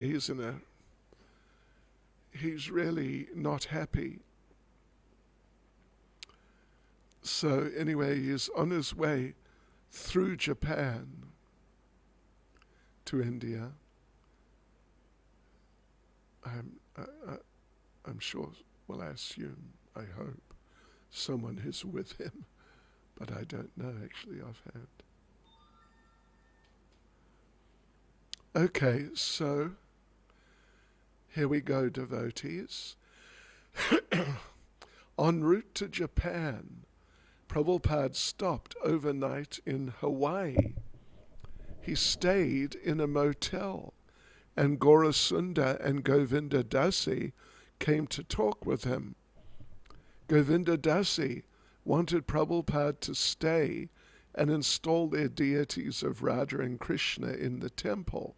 He's really not happy. So anyway, he's on his way through Japan to India. I'm sure, well, I assume, I hope, someone is with him, but I don't know actually offhand. Okay, so here we go, devotees. En route to Japan, Prabhupada stopped overnight in Hawaii. He stayed in a motel, and Gaurasunda and Govinda Dasi came to talk with him. Govinda Dasi wanted Prabhupada to stay and install their deities of Radha and Krishna in the temple.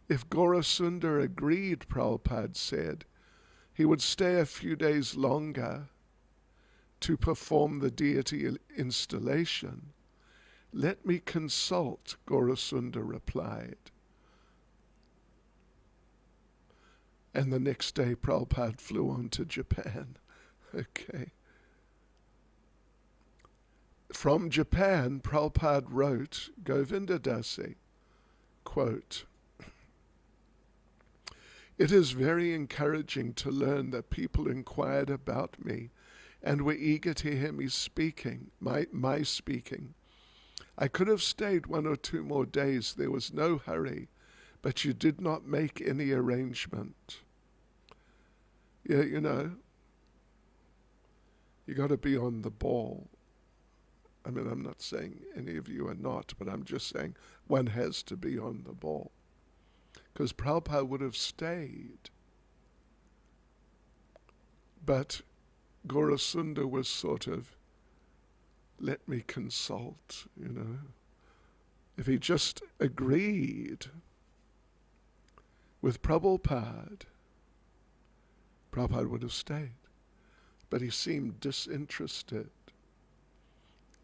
If Gaurasunda agreed, Prabhupada said, he would stay a few days longer to perform the deity installation. Let me consult, Gaurasunda replied. And the next day Prabhupada flew on to Japan. Okay. From Japan, Prabhupada wrote Govinda Dasi, quote, "It is very encouraging to learn that people inquired about me and were eager to hear me speaking, my speaking. I could have stayed 1 or 2 more days. There was no hurry, but you did not make any arrangement." Yeah, you know, you got to be on the ball. I mean, I'm not saying any of you are not, but I'm just saying one has to be on the ball. Because Prabhupada would have stayed. But Gaurasunda was sort of, let me consult, you know. If he just agreed with Prabhupada, Prabhupada would have stayed. But he seemed disinterested.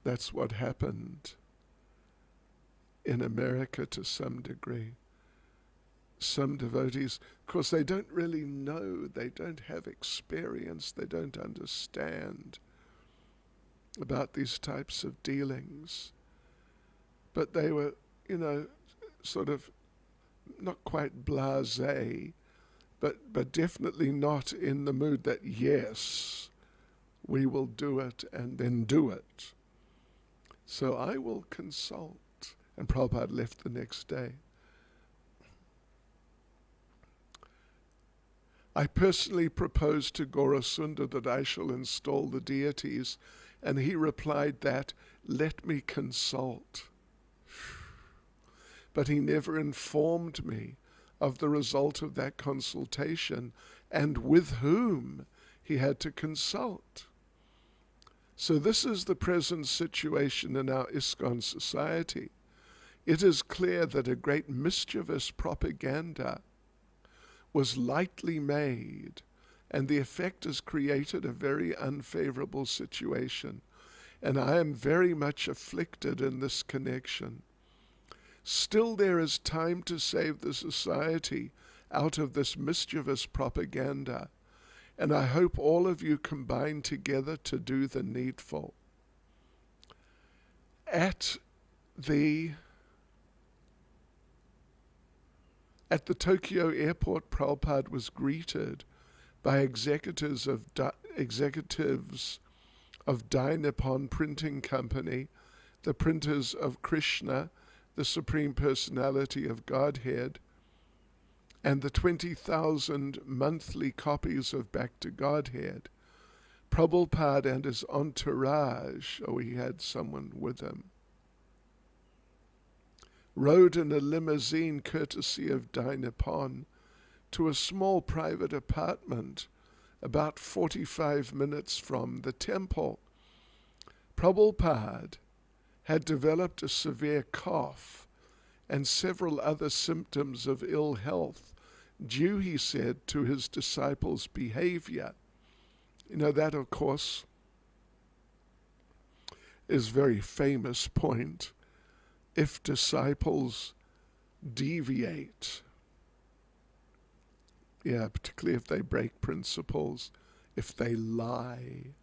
That's what happened in America to some degree. Some devotees, of course, they don't really know, they don't have experience, they don't understand about these types of dealings. But they were, you know, sort of not quite blasé, but definitely not in the mood that, yes, we will do it and then do it. So I will consult. And Prabhupada left the next day. I personally proposed to Gaurasunda that I shall install the deities, and he replied that, let me consult. But he never informed me of the result of that consultation and with whom he had to consult. So this is the present situation in our ISKCON society. It is clear that a great mischievous propaganda was lightly made, and the effect has created a very unfavorable situation. And I am very much afflicted in this connection. Still there is time to save the society out of this mischievous propaganda, and I hope all of you combine together to do the needful. At the Tokyo airport, Prabhupada was greeted by executives of Dai Nippon Printing Company, the printers of Krishna, the Supreme Personality of Godhead, and the 20,000 monthly copies of Back to Godhead. Prabhupada and his entourage, he had someone with him, rode in a limousine courtesy of Dai Nippon to a small private apartment about 45 minutes from the temple. Prabhupada had developed a severe cough and several other symptoms of ill health due, he said, to his disciples' behavior. You know, that, of course, is a very famous point. If disciples deviate Yeah, particularly if they break principles, if they lie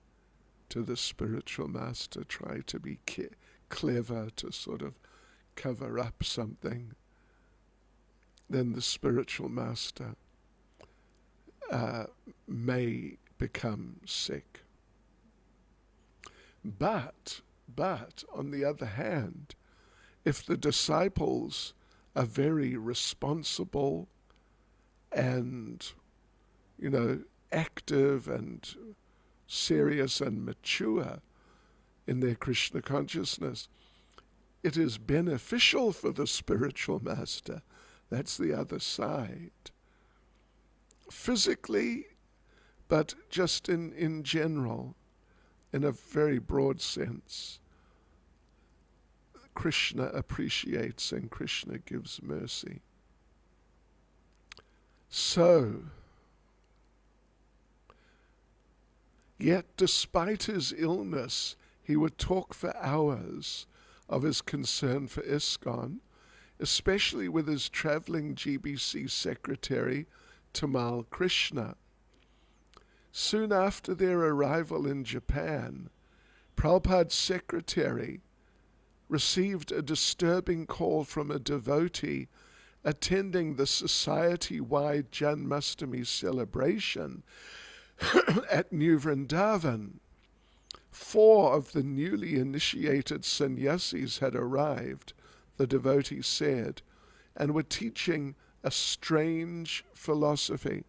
to the spiritual master, try to be clever to sort of cover up something, then the spiritual master may become sick. But on the other hand, if the disciples are very responsible and, active and serious and mature in their Krishna consciousness, it is beneficial for the spiritual master. That's the other side. Physically, but just in general, in a very broad sense, Krishna appreciates and Krishna gives mercy. So, yet despite his illness, he would talk for hours of his concern for ISKCON, especially with his traveling GBC secretary, Tamal Krishna. Soon after their arrival in Japan, Prabhupada's secretary received a disturbing call from a devotee attending the society-wide Janmashtami celebration at New Vrindavan. 4 of the newly initiated sannyasis had arrived, the devotee said, and were teaching a strange philosophy.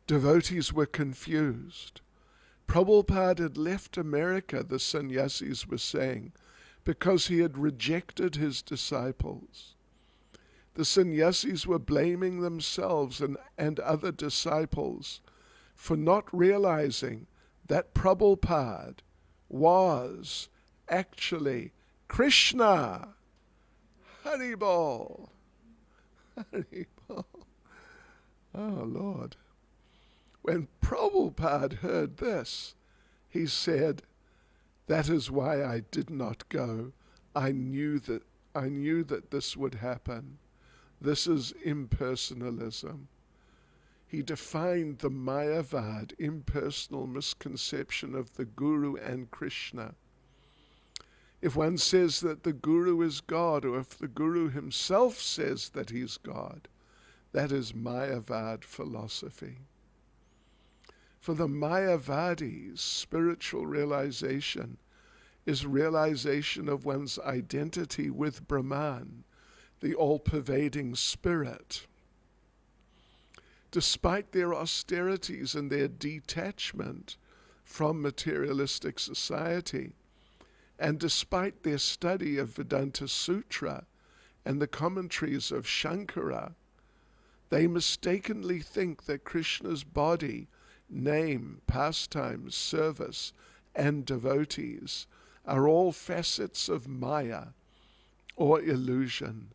Devotees were confused. Prabhupada had left America, the sannyasis were saying, because he had rejected his disciples. The sannyasis were blaming themselves and other disciples for not realizing that Prabhupada was actually Krishna. Haribol. Haribol. Oh, Lord. When Prabhupada heard this, he said, "That is why I did not go. I knew that this would happen. This is impersonalism." He defined the Mayavad, impersonal misconception of the Guru and Krishna. If one says that the Guru is God, or if the Guru himself says that he's God, that is Mayavad philosophy. For the Mayavadis, spiritual realization is realization of one's identity with Brahman, the all-pervading spirit. Despite their austerities and their detachment from materialistic society, and despite their study of Vedanta Sutra and the commentaries of Shankara, they mistakenly think that Krishna's body, name, pastimes, service, and devotees are all facets of Maya, or illusion.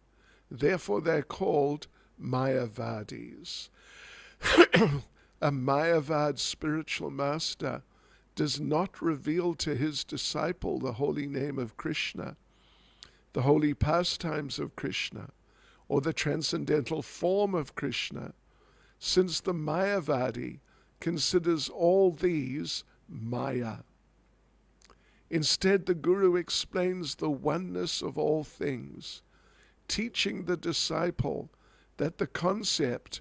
Therefore they're called Mayavadis. A Mayavad spiritual master does not reveal to his disciple the holy name of Krishna, the holy pastimes of Krishna, or the transcendental form of Krishna, since the Mayavadi considers all these Maya. Instead, the Guru explains the oneness of all things, teaching the disciple that the concept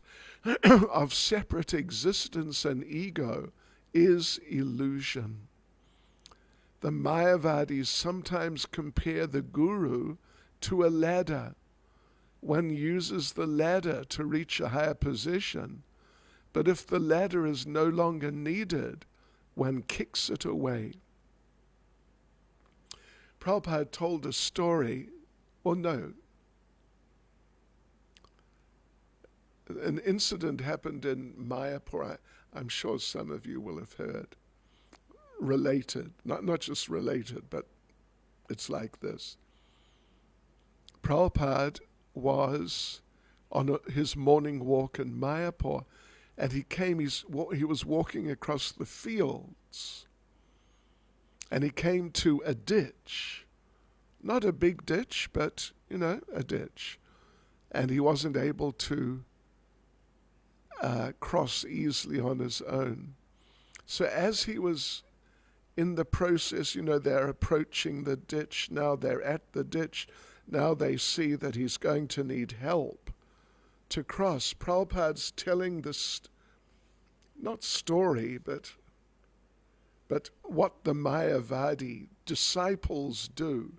of separate existence and ego is illusion. The Mayavadis sometimes compare the Guru to a ladder. One uses the ladder to reach a higher position, but if the ladder is no longer needed, one kicks it away. Prabhupada told a story, an incident happened in Mayapur. I'm sure some of you will have heard. Related, not just related, but it's like this. Prabhupada was on his morning walk in Mayapur, and he was walking across the fields, and he came to a ditch. Not a big ditch, but, a ditch. And he wasn't able to cross easily on his own. So as he was in the process, they're approaching the ditch, now they're at the ditch, now they see that he's going to need help to cross. Prabhupada's telling this, not story, but what the Mayavadi disciples do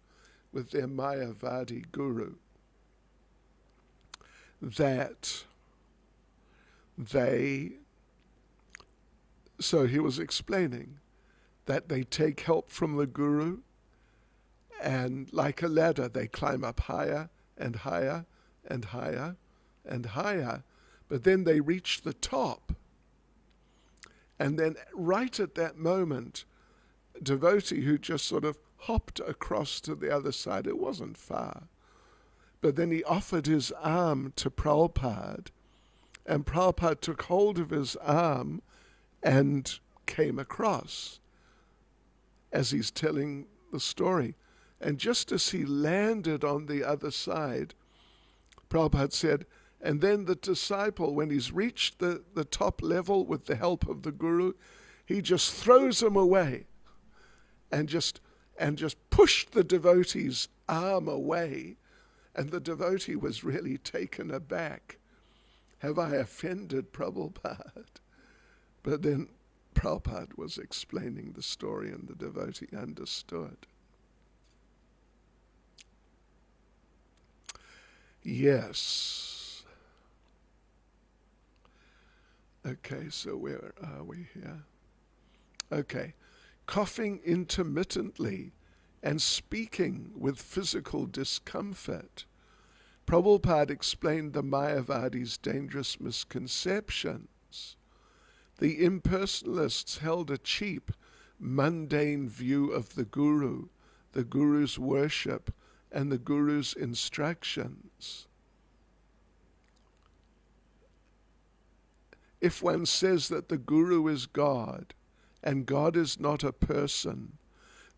with their Mayavadi guru. So he was explaining that they take help from the guru, and like a ladder, they climb up higher and higher and higher and higher, but then they reach the top. And then right at that moment, a devotee who just sort of hopped across to the other side, it wasn't far, but then he offered his arm to Prabhupada, and Prabhupada took hold of his arm and came across as he's telling the story. And just as he landed on the other side, Prabhupada said, and then the disciple, when he's reached the top level with the help of the guru, he just throws him away and just pushed the devotee's arm away. And the devotee was really taken aback. Have I offended Prabhupada? But then Prabhupada was explaining the story and the devotee understood. Yes. Okay, so where are we here? Okay. Coughing intermittently and speaking with physical discomfort. Prabhupada explained the Mayavadi's dangerous misconceptions. The impersonalists held a cheap, mundane view of the Guru, the Guru's worship, and the Guru's instructions. If one says that the Guru is God, and God is not a person,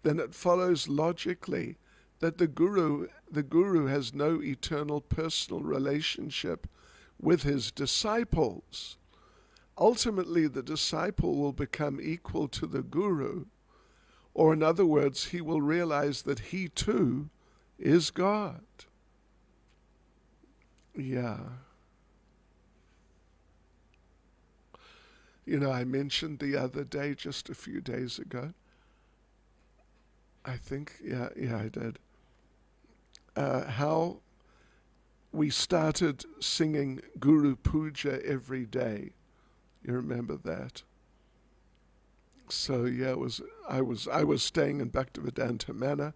then it follows logically that the Guru has no eternal personal relationship with his disciples. Ultimately, the disciple will become equal to the Guru, or in other words, he will realize that he too is God. Yeah. I mentioned the other day, just a few days ago, I think, yeah, I did, how we started singing Guru Puja every day. You remember that? So yeah, I was staying in Bhaktivedanta Manor,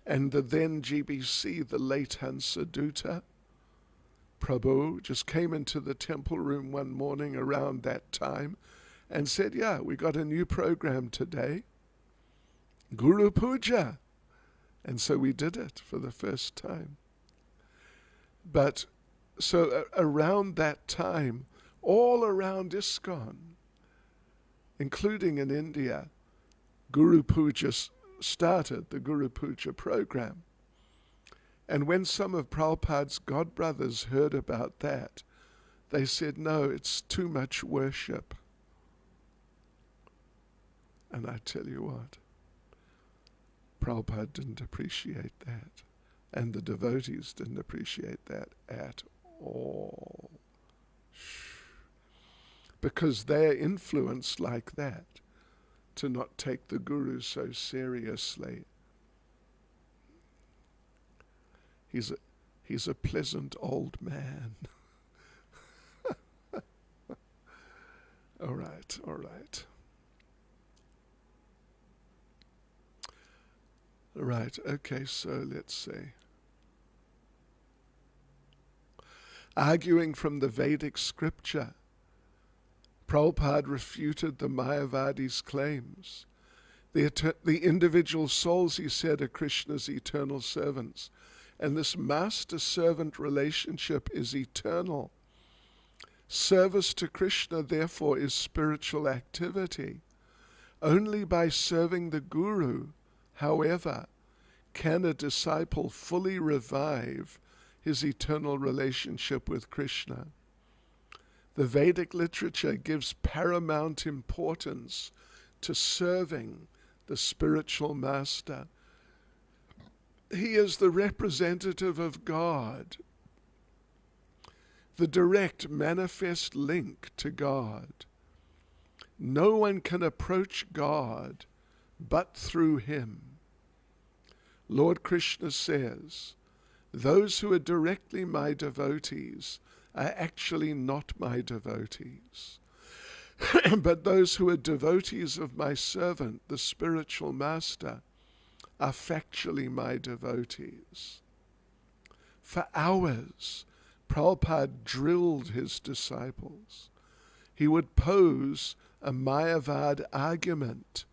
and the then GBC, the late Hansadutta Prabhu, just came into the temple room one morning around that time and said, yeah, we got a new program today, Guru Puja. And so we did it for the first time. But so around that time, all around ISKCON, including in India, Guru Puja started, the Guru Puja program. And when some of Prabhupada's godbrothers heard about that, they said, no, it's too much worship. And I tell you what, Prabhupada didn't appreciate that. And the devotees didn't appreciate that at all. Because they're influenced like that, to not take the Guru so seriously. He's a pleasant old man. All right. Right, okay, so let's see. Arguing from the Vedic scripture, Prabhupada refuted the Mayavadi's claims. The individual souls, he said, are Krishna's eternal servants. And this master-servant relationship is eternal. Service to Krishna, therefore, is spiritual activity. Only by serving the Guru, however, can a disciple fully revive his eternal relationship with Krishna. The Vedic literature gives paramount importance to serving the spiritual master. He is the representative of God, the direct manifest link to God. No one can approach God but through him. Lord Krishna says, those who are directly my devotees are actually not my devotees. But those who are devotees of my servant, the spiritual master, are factually my devotees. For hours, Prabhupada drilled his disciples. He would pose a Mayavad argument,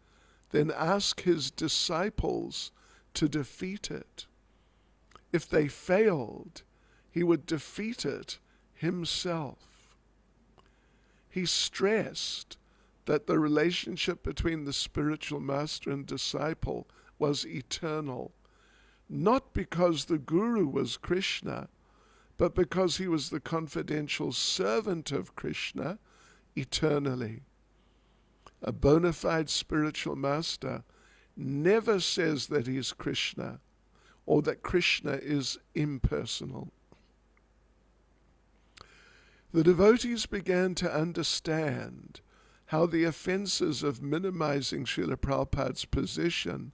then ask his disciples to defeat it. If they failed, he would defeat it himself. He stressed that the relationship between the spiritual master and disciple was eternal, not because the guru was Krishna, but because he was the confidential servant of Krishna eternally. A bona fide spiritual master never says that he's Krishna or that Krishna is impersonal. The devotees began to understand how the offenses of minimizing Srila Prabhupada's position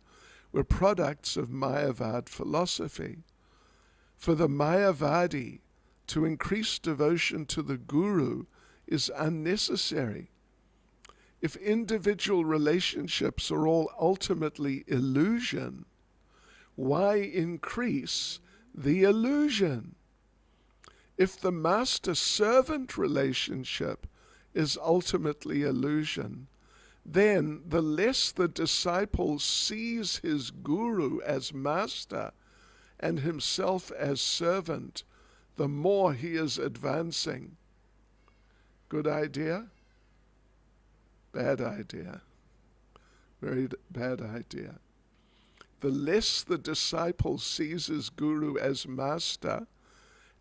were products of Mayavad philosophy. For the Mayavadi, to increase devotion to the Guru is unnecessary. If individual relationships are all ultimately illusion, why increase the illusion? If the master-servant relationship is ultimately illusion, then the less the disciple sees his guru as master and himself as servant, the more he is advancing. Good idea? Bad idea. Very bad idea. The less the disciple sees his guru as master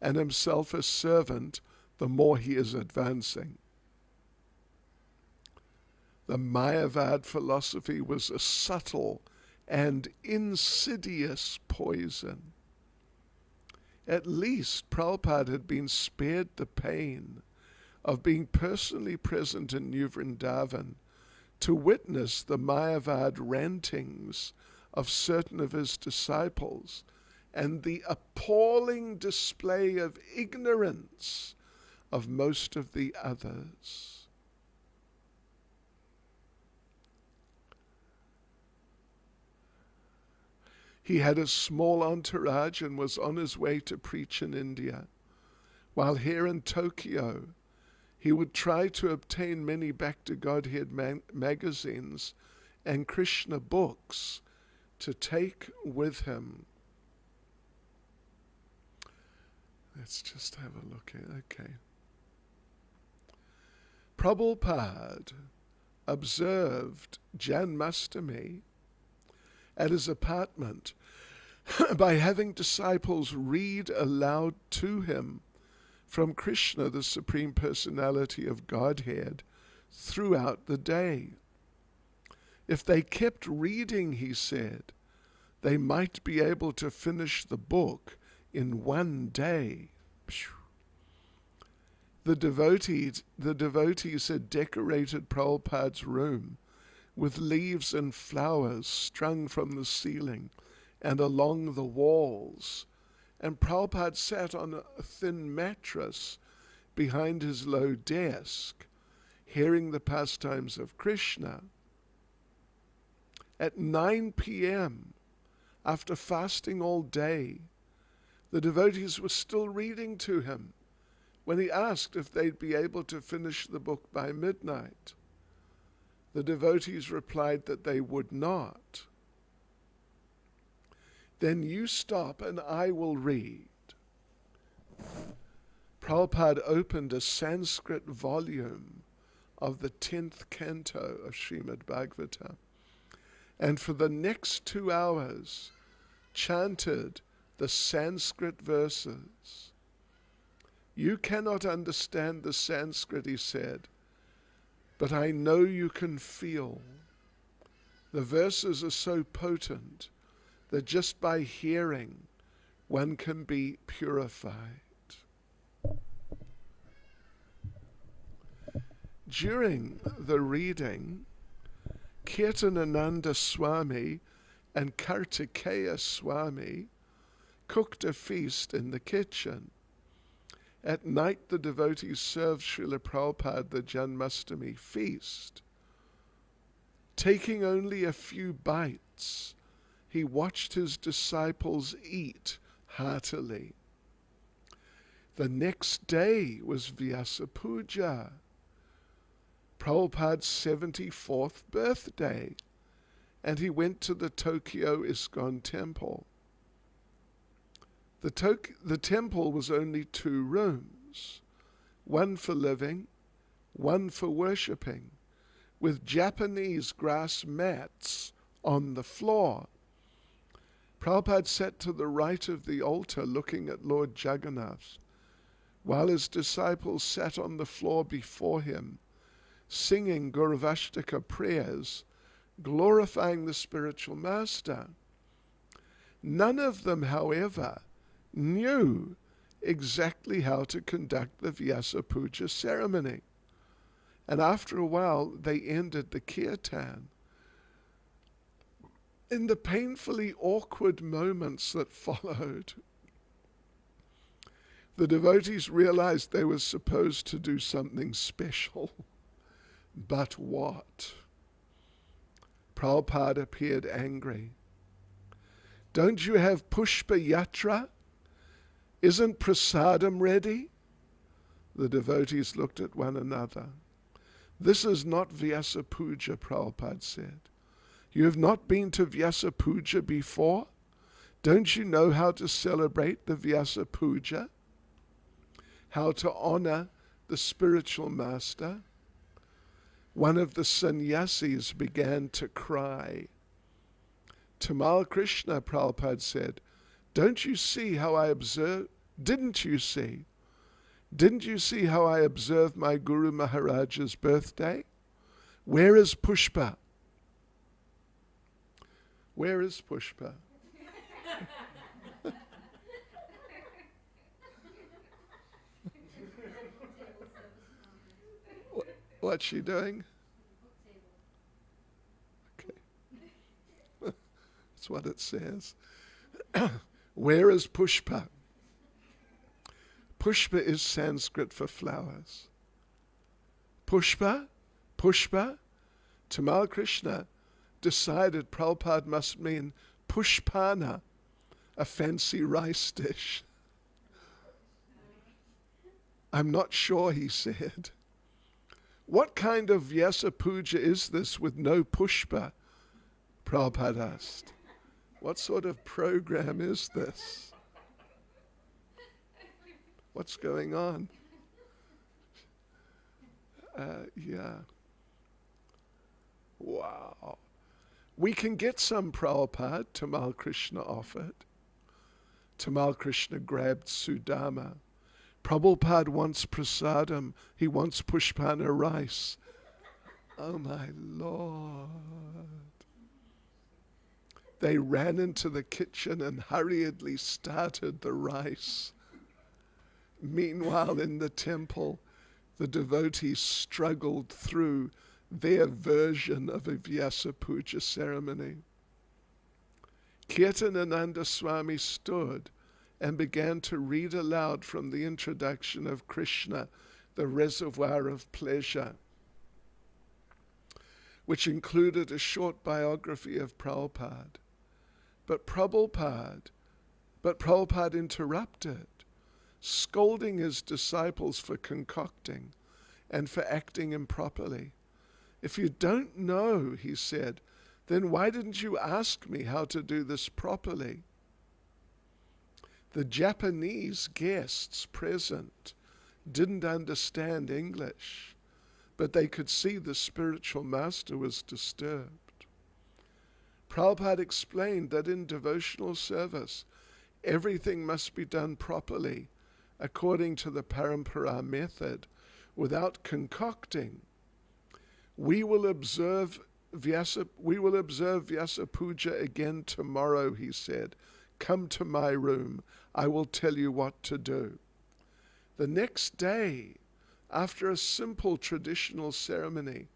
and himself as servant, the more he is advancing. The Mayavad philosophy was a subtle and insidious poison. At least Prabhupada had been spared the pain of being personally present in New Vrindavan to witness the Mayavad rantings of certain of his disciples and the appalling display of ignorance of most of the others. He had a small entourage and was on his way to preach in India, while here in Tokyo he would try to obtain many Back to Godhead magazines and Krishna books to take with him. Let's just have a look at it. Okay. Prabhupada observed Janmashtami at his apartment by having disciples read aloud to him from Krishna, the Supreme Personality of Godhead, throughout the day. If they kept reading, he said, they might be able to finish the book in one day. The devotees had decorated Prabhupada's room with leaves and flowers strung from the ceiling and along the walls, and Prabhupada sat on a thin mattress behind his low desk, hearing the pastimes of Krishna. At 9 p.m., after fasting all day, the devotees were still reading to him when he asked if they'd be able to finish the book by midnight. The devotees replied that they would not. Then you stop and I will read. Prabhupada opened a Sanskrit volume of the 10th canto of Srimad Bhagavatam, and for the next 2 hours chanted the Sanskrit verses. You cannot understand the Sanskrit, he said, but I know you can feel. The verses are so potent that just by hearing, one can be purified. During the reading, Kirtanananda Swami and Kartikeya Swami cooked a feast in the kitchen. At night, the devotees served Srila Prabhupada the Janmashtami feast. Taking only a few bites, he watched his disciples eat heartily. The next day was Vyasa Puja, Prabhupada's 74th birthday, and he went to the Tokyo ISKCON temple. The temple was only 2 rooms, one for living, one for worshipping, with Japanese grass mats on the floor. Prabhupada sat to the right of the altar looking at Lord Jagannath, while his disciples sat on the floor before him, singing Gauravashtaka prayers, glorifying the spiritual master. None of them, however, knew exactly how to conduct the Vyasa Puja ceremony. And after a while, they ended the kirtan. In the painfully awkward moments that followed, the devotees realized they were supposed to do something special. But what? Prabhupada appeared angry. Don't you have Pushpa Yatra? Isn't prasadam ready? The devotees looked at one another. This is not Vyasa Puja, Prabhupada said. You have not been to Vyasa Puja before? Don't you know how to celebrate the Vyasa Puja? How to honor the spiritual master? One of the sannyasis began to cry. Tamal Krishna, Prabhupada said, don't you see how I observe? Didn't you see? Didn't you see how I observed my Guru Maharaja's birthday? Where is Pushpa? Where is Pushpa? What's she doing? Okay. That's what it says. Where is Pushpa? Pushpa is Sanskrit for flowers. Pushpa, Tamal Krishna decided Prabhupada must mean Pushpana, a fancy rice dish. I'm not sure, he said. What kind of Vyasa Puja is this with no Pushpa? Prabhupada asked. What sort of program is this? What's going on? Yeah. Wow. We can get some, Prabhupada, Tamal Krishna offered. Tamal Krishna grabbed Sudama. Prabhupada wants prasadam. He wants pushpana rice. Oh my Lord. They ran into the kitchen and hurriedly started the rice. Meanwhile, in the temple, the devotees struggled through their version of a Vyasa Puja ceremony. Kirtanananda Swami stood and began to read aloud from the introduction of Krishna, the reservoir of pleasure, which included a short biography of Prabhupada. But Prabhupada interrupted, scolding his disciples for concocting and for acting improperly. If you don't know, he said, then why didn't you ask me how to do this properly? The Japanese guests present didn't understand English, but they could see the spiritual master was disturbed. Prabhupada explained that in devotional service, everything must be done properly according to the Parampara method, without concocting, we will observe Vyasa Puja again tomorrow, he said. Come to my room. I will tell you what to do. The next day, after a simple traditional ceremony,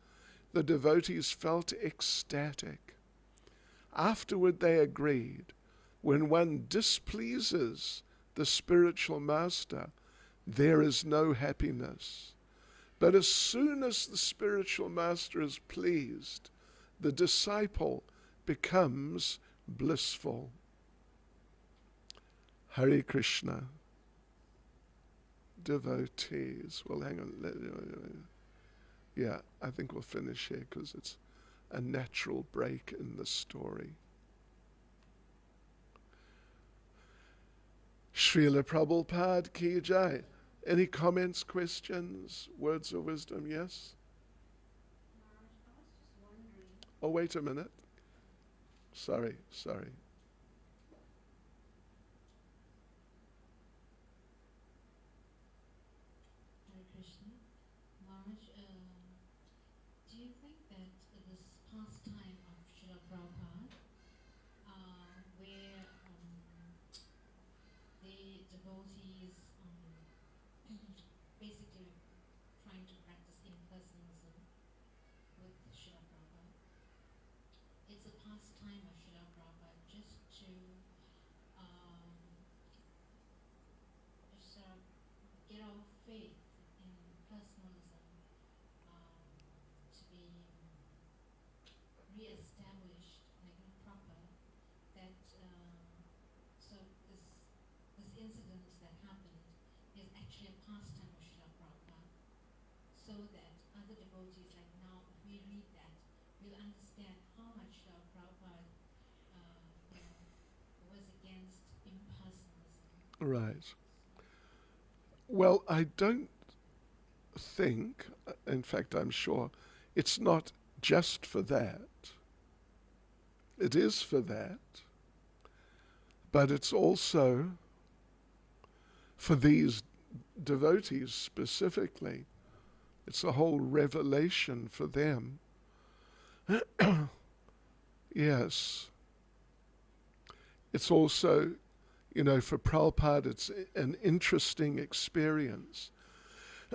the devotees felt ecstatic. Afterward they agreed, when one displeases the spiritual master, there is no happiness. But as soon as the spiritual master is pleased, the disciple becomes blissful. Hare Krishna. Devotees. Well, hang on. Yeah, I think we'll finish here because it's a natural break in the story. Srila Prabhupada ki jai. Any comments, questions, words of wisdom? Yes? I was just wondering. Oh, wait a minute. Sorry. Hare Krishna. Maharaj, do you think that this pastime of Srila Prabhupada, where the devotees basically trying to practice impersonalism with Srila Prabhupada, it's a pastime of Srila Prabhupada just to get our faith in personalism to be re-established, proper. That so this incident that happened is actually a pastime of Srila Prabhupada, so that other devotees, like now, if we read that, we'll understand how much Srila Prabhupada was against impersonalism. Right. Well, I don't think, in fact I'm sure, it's not just for that. It is for that, but it's also for these devotees specifically. It's a whole revelation for them. Yes. It's also, for Prabhupada, it's an interesting experience.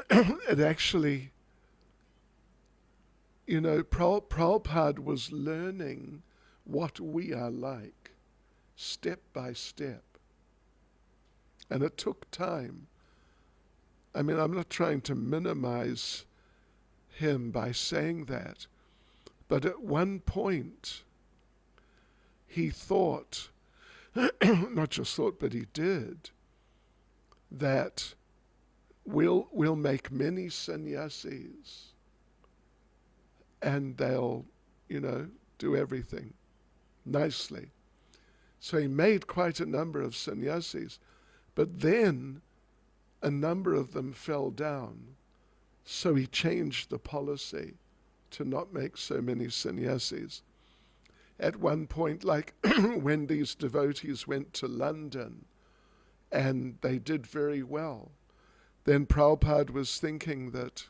It actually, Prabhupada was learning what we are like, step by step. And it took time. I mean, I'm not trying to minimize him by saying that, but at one point, he thought, not just thought, but he did, that we'll make many sannyasis and they'll, do everything nicely. So he made quite a number of sannyasis, but then a number of them fell down. So he changed the policy to not make so many sannyasis. At one point, like when these devotees went to London and they did very well, then Prabhupada was thinking that,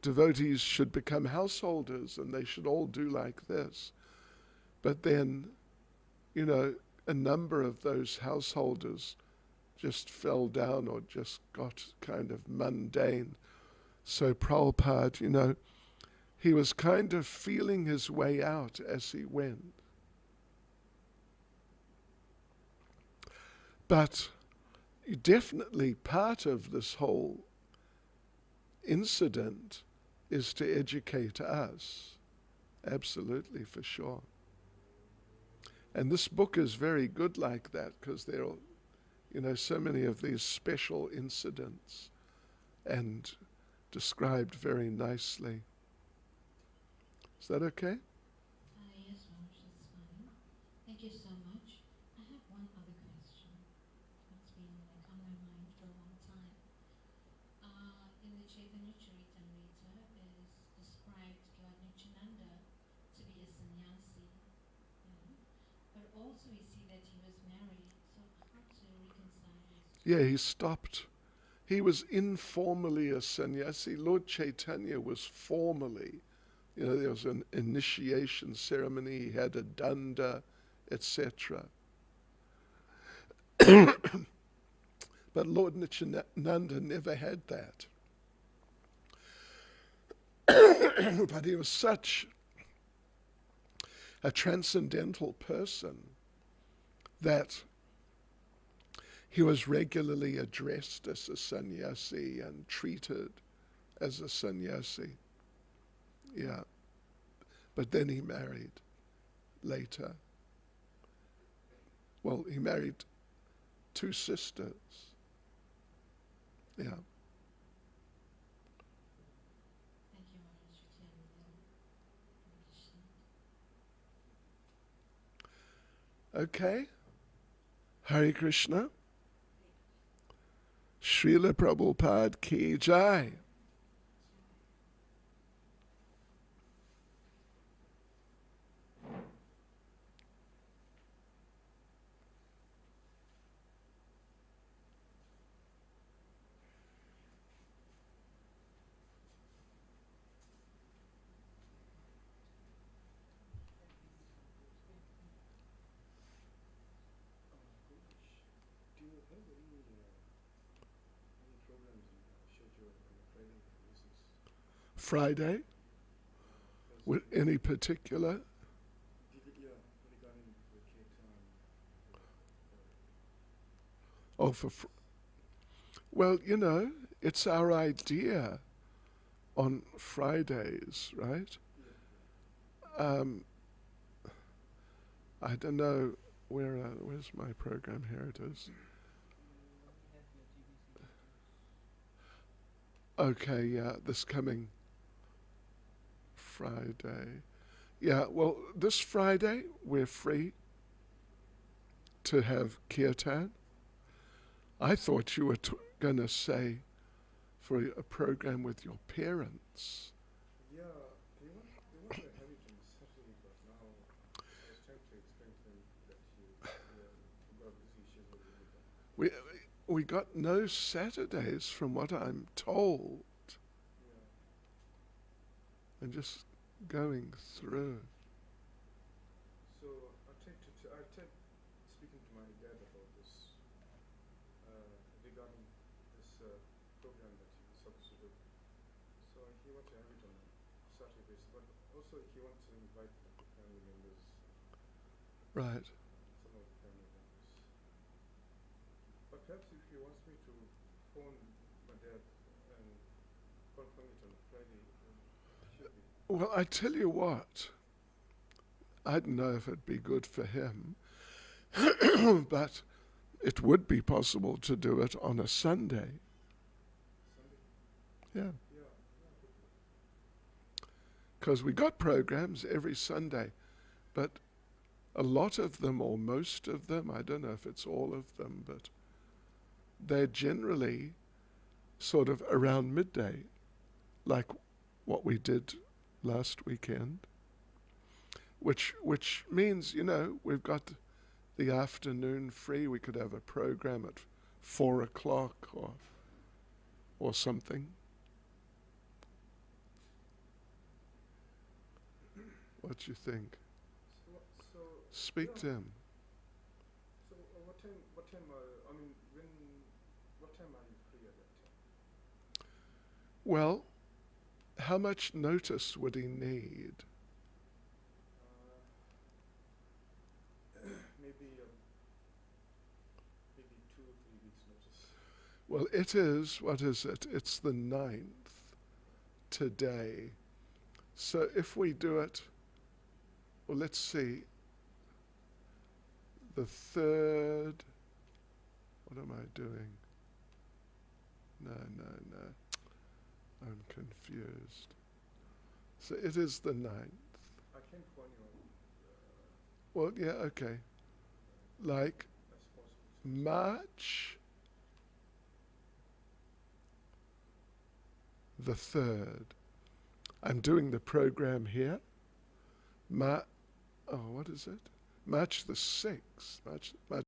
devotees should become householders and they should all do like this. But then, a number of those householders just fell down or just got kind of mundane. So Prabhupada, he was kind of feeling his way out as he went. But definitely part of this whole incident is to educate us. Absolutely, for sure. And this book is very good like that, because there are, so many of these special incidents and described very nicely. Is that okay? Yes, Maharaj, that's fine. Thank you so much. I have one other question that's been on my mind for a long time. In the Caitanya Charitamrita is described Lord Nityananda to be a sannyasi, but also we see that he was married. So how to reconcile Yeah, he stopped. He was informally a sannyasi. Lord Chaitanya was formally. There was an initiation ceremony. He had a danda, etc. But Lord Nityananda never had that. But he was such a transcendental person that he was regularly addressed as a sannyasi and treated as a sannyasi. Yeah. But then he married later. Well, he married 2 sisters. Yeah. Thank you, Maharaj Chaitanya. Okay. Hare Krishna. Srila Prabhupada ki jai. Do you have any programs scheduled on a Friday basis? Friday? With any particular? Yeah, regarding the Kirtan. Oh, well, it's our idea on Fridays, right? I don't know where's my program. Here it is. Okay, yeah, this coming Friday. Yeah, well, this Friday we're free to have kirtan. I thought you were going to say for a program with your parents. Yeah, they want to have it on Saturday, but now I was trying to explain to them that you got busy schedule with them. We got no Saturdays from what I'm told. Yeah. And just going through. So I tried speaking to my dad about this regarding this program that he was supposed to do. So he wants to have it on Saturdays, but also he wants to invite the family members. Right. Some of the family members. But perhaps if he wants me to phone my dad and confirm it on Friday, it should be. Well, I tell you what, I don't know if it'd be good for him, but it would be possible to do it on a Sunday. Sunday? Yeah. Yeah. Because we got programs every Sunday, but a lot of them, or most of them, I don't know if it's all of them, but they're generally sort of around midday, like what we did last weekend, which means, we've got the afternoon free. We could have a program at 4 o'clock or something. What do you think? So Speak to him. So what time what time are you free at that time? Well, how much notice would he need? Maybe 2 or 3 weeks notice. Well, it is, what is it? It's the 9th today. So if we do it, well, let's see, the 3rd, what am I doing? No, I'm confused. So it is the 9th. I can phone you Well, yeah, okay. Like as possible. March the 3rd. I'm doing the program here. What is it? March the 6th. March